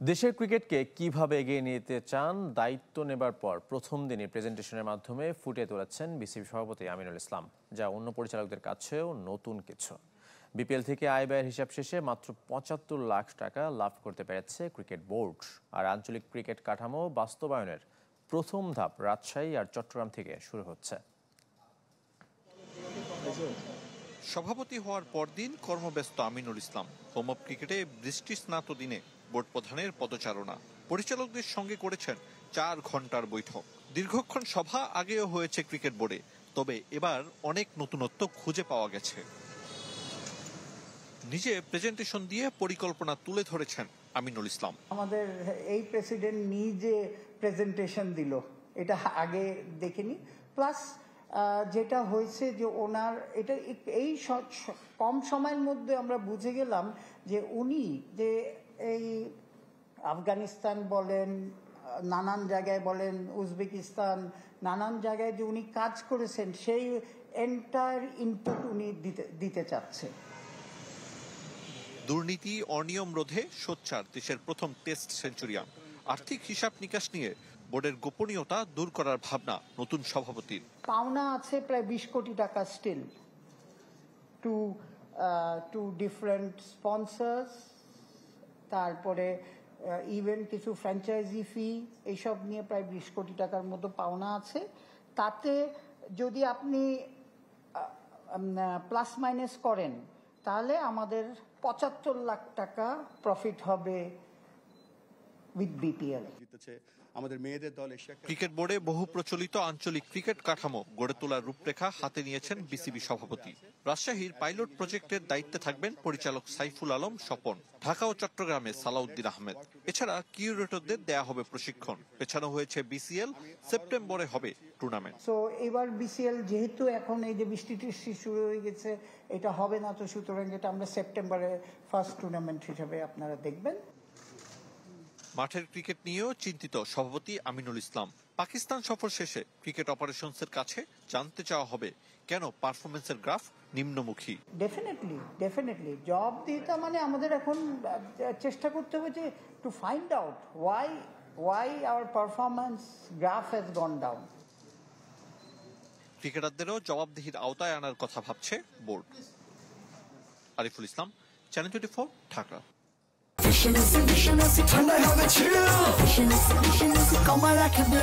দেশের ক্রিকেটকে কিভাবে এগিয়ে নিতে চান দায়িত্ব নেবার পর প্রথম দিনই প্রেজেন্টেশনের মাধ্যমে ফুটিয়ে তুলেছেন বিসিবি সভাপতি আমিনুল ইসলাম, যা অন্য পরিচালকদের কাছেও নতুন কিছু। বিপিএল থেকে আয় ব্যয়ের হিসাব শেষে মাত্র ৭৫ লাখ টাকা লাভ করতে পেরেছে ক্রিকেট বোর্ড। আর আঞ্চলিক ক্রিকেট কাঠামো বাস্তবায়নের প্রথম ধাপ রাজশাহী আর চট্টগ্রাম থেকে শুরু হচ্ছে। সভাপতি হওয়ার পরদিন কর্মব্যস্ত আমিনুল ইসলাম। হোম অফ ক্রিকেটে বৃষ্টি স্নাত দিনে বোর্ড প্রধানের পদচারণা, পরিচালকদের সঙ্গে করেছেন ৪ ঘন্টার বৈঠক। দীর্ঘক্ষণ সভা আগেও হয়েছে ক্রিকেট বোর্ডে, তবে এবার অনেক নতুনত্ব খুঁজে পাওয়া গেছে। নিজে প্রেজেন্টেশন দিয়ে পরিকল্পনা তুলে ধরেছেন আমিনুল ইসলাম। আমাদের এই প্রেসিডেন্ট নিজে প্রেজেন্টেশন দিল, এটা আগে দেখিনি। প্লাস যেটা হয়েছে যে ওনার এটা এই কম সময়ের মধ্যে আমরা বুঝে গেলাম যে উনি যে এই আফগানিস্তান বলেন, নানান জায়গায় বলেন, উজবেকিস্তান, নানান জায়গায় যে উনি কাজ করেছেন সেই এন্টায়ার ইনপুট উনি দিতে চাচ্ছে। দুর্নীতি অনিয়ম রোধে সোচ্চার দেশের প্রথম টেস্ট সেঞ্চুরিয়ান। আর্থিক হিসাব নিকাশ নিয়ে বোর্ডের গোপনীয়তা দূর করার ভাবনা নতুন সভাপতির। পাওনা আছে প্রায় ২০ কোটি টাকা স্টিল টু ডিফারেন্ট স্পন্সর্স, তারপরে ইভেন কিছু ফ্র্যাঞ্চাইজি ফি, এইসব নিয়ে প্রায় ২০ কোটি টাকার মতো পাওনা আছে। তাতে যদি আপনি প্লাস মাইনাস করেন তাহলে আমাদের ৭৫ লাখ টাকা প্রফিট হবে উইথ বিপিএল। আমাদের মেয়েদের দল ক্রিকেট বোর্ডে বহু প্রচলিত আঞ্চলিক ক্রিকেট কাঠামো গড়ে তোলার রূপরেখা হাতে নিয়েছেন বিসিবি সভাপতি। রাজশাহীর পাইলট প্রজেক্টের দায়িত্বে থাকবেন পরিচালক সাইফুল আলম স্বপন। ঢাকা ও চট্টগ্রামে সালাউদ্দিন আহমেদ। এছাড়া কিউরেটরদের দেয়া হবে প্রশিক্ষণ। পেছানো হয়েছে বিসিএল, সেপ্টেম্বরে হবে টুর্নামেন্ট। তো এবার বিসিএল যেহেতু এখন এই যে বৃষ্টি শুরু হয়ে গেছে, এটা হবে না, তো সুতরাং এটা আমরা সেপ্টেম্বরে ফার্স্ট টুর্নামেন্ট হিসেবে আপনারা দেখবেন। মাঠের ক্রিকেট নিয়েও চিন্তিত সভাপতি আমিনুল ইসলাম। পাকিস্তান সফর শেষে ক্রিকেট অপারেশনসের কাছে জানতে চাওয়া হবে কেন পারফরমেন্সের গ্রাফ নিম্নমুখী। ডেফিনেটলি জব দিতে মানে আমাদের এখন চেষ্টা করতে হবে যে to find out why our performance graph has gone down. ক্রিকেটারদেরও জবাবদিহির আওতায় আনার কথা ভাবছে board. Ariful Islam, channel 24, Dhaka. Vision is a ঠান্ডায় হবে ছিল, vision is a come on, I can do